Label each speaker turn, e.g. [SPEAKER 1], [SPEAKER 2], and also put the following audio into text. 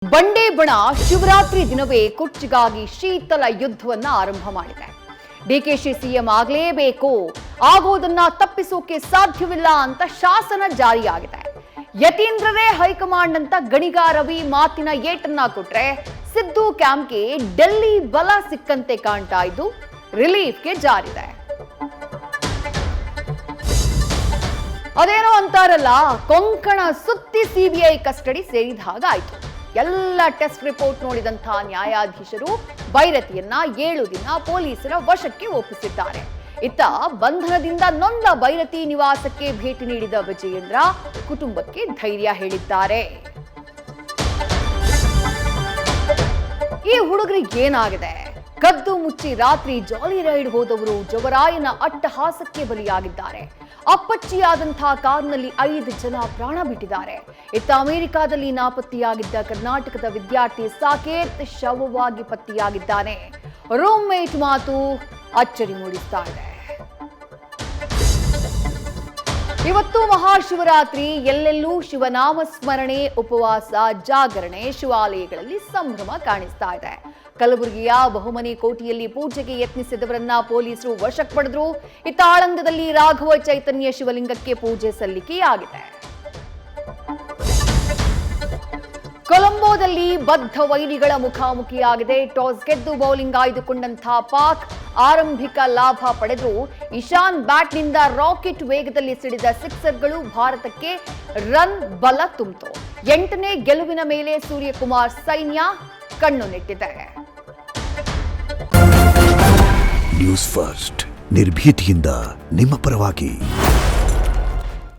[SPEAKER 1] ಬಂಡೆ ಬಣ ಶಿವರಾತ್ರಿ ದಿನವೇ ಕುರ್ಚಿಗಾಗಿ ಶೀತಲ ಯುದ್ಧವನ್ನ ಆರಂಭ ಮಾಡಿದೆ. ಡಿಕೆಶಿ ಸಿಎಂ ಆಗಲೇಬೇಕು, ಆಗೋದನ್ನ ತಪ್ಪಿಸೋಕೆ ಸಾಧ್ಯವಿಲ್ಲ ಅಂತ ಶಾಸನ ಜಾರಿಯಾಗಿದೆ. ಯತೀಂದ್ರರೇ ಹೈಕಮಾಂಡ್ ಅಂತ ಗಣಿಗ ರವಿ ಮಾತಿನ ಏಟನ್ನ ಕೊಟ್ರೆ ಸಿದ್ದು ಕ್ಯಾಂಪ್ಗೆ ಡೆಲ್ಲಿ ಬಲ ಸಿಕ್ಕಂತೆ ಕಾಣ್ತಾ ಇದ್ದು ರಿಲೀಫ್ಗೆ ಜಾರಿದೆ. ಅದೇನೋ ಅಂತಾರಲ್ಲ, ಕೊಂಕಣ ಸುತ್ತಿ ಸಿಬಿಐ ಕಸ್ಟಡಿ ಸೇರಿದ ಹಾಗಾಯ್ತು. ಎಲ್ಲ ಟೆಸ್ಟ್ ರಿಪೋರ್ಟ್ ನೋಡಿದಂಥ ನ್ಯಾಯಾಧೀಶರು ಭೈರತಿಯನ್ನ 7 ದಿನ ಪೊಲೀಸರ ವಶಕ್ಕೆ ಒಪ್ಪಿಸಿದ್ದಾರೆ. ಇತ್ತ ಬಂಧನದಿಂದ ನೊಂದ ಭೈರತಿ ನಿವಾಸಕ್ಕೆ ಭೇಟಿ ನೀಡಿದ ವಿಜಯೇಂದ್ರ ಕುಟುಂಬಕ್ಕೆ ಧೈರ್ಯ ಹೇಳಿದ್ದಾರೆ. ಈ ಹುಡುಗರಿಗೆ ಏನಾಗಿದೆ? ಕದ್ದು ಮುಚ್ಚಿ ರಾತ್ರಿ ಜಾಲಿ ರೈಡ್ ಹೋದವರು ಜವರಾಯನ ಅಟ್ಟಹಾಸಕ್ಕೆ ಬಲಿಯಾಗಿದ್ದಾರೆ. ಅಪ್ಪಚ್ಚಿಯಾದಂತಹ ಕಾರ್ನಲ್ಲಿ 5 ಜನ ಪ್ರಾಣ ಬಿಟ್ಟಿದ್ದಾರೆ. ಇತ್ತ ಅಮೆರಿಕಾದಲ್ಲಿ ನಾಪತ್ತೆಯಾಗಿದ್ದ ಕರ್ನಾಟಕದ ವಿದ್ಯಾರ್ಥಿ ಸಾಕೇತ್ ಶವವಾಗಿ ಪತ್ತೆಯಾಗಿದ್ದಾನೆ. ರೂಮ್ಮೇಟ್ ಮಾತು ಅಚ್ಚರಿ ಮೂಡಿಸ್ತಾ ಇದೆ. ಇವತ್ತು ಮಹಾಶಿವರಾತ್ರಿ, ಎಲ್ಲೆಲ್ಲೂ ಶಿವನಾಮ ಸ್ಮರಣೆ, ಉಪವಾಸ, ಜಾಗರಣೆ, ಶಿವಾಲಯಗಳಲ್ಲಿ ಸಂಭ್ರಮ ಕಾಣಿಸ್ತಾ ಇದೆ. ಕಲಬುರಗಿಯ ಬಹುಮನಿ ಕೋಟೆಯಲ್ಲಿ ಪೂಜೆಗೆ ಯತ್ನಿಸಿದವರನ್ನ ಪೊಲೀಸರು ವಶಕ್ಕೆ ಪಡೆದ್ರು. ಇತ್ತ ಆಳಂದದಲ್ಲಿ ರಾಘವ ಚೈತನ್ಯ ಶಿವಲಿಂಗಕ್ಕೆ ಪೂಜೆ ಸಲ್ಲಿಕೆಯಾಗಿದೆ. ಕೊಲಂಬೋದಲ್ಲಿ ಬದ್ಧ ವೈರಿಗಳ ಮುಖಾಮುಖಿಯಾಗಿದೆ. ಟಾಸ್ ಗೆದ್ದು ಬೌಲಿಂಗ್ ಆಯ್ದುಕೊಂಡಂತಹ ಪಾಕ್ ಆರಂಭಿಕ ಲಾಭ ಪಡೆದ್ರು. ಇಶಾನ್ ಬ್ಯಾಟ್ನಿಂದ ರಾಕೆಟ್ ವೇಗದಲ್ಲಿ ಸಿಡಿದ ಸಿಕ್ಸರ್ಗಳು ಭಾರತಕ್ಕೆ ರನ್ ಬಲ ತುಂಬಿತು. 8ನೇ ಗೆಲುವಿನ ಮೇಲೆ ಸೂರ್ಯಕುಮಾರ್ ಸೈನ್ಯ ಕಣ್ಣು ನೆಟ್ಟಿದೆ.
[SPEAKER 2] ನ್ಯೂಸ್ ಫಸ್ಟ್, ನಿರ್ಭೀತಿಯಿಂದ ನಿಮ್ಮ ಪರವಾಗಿ.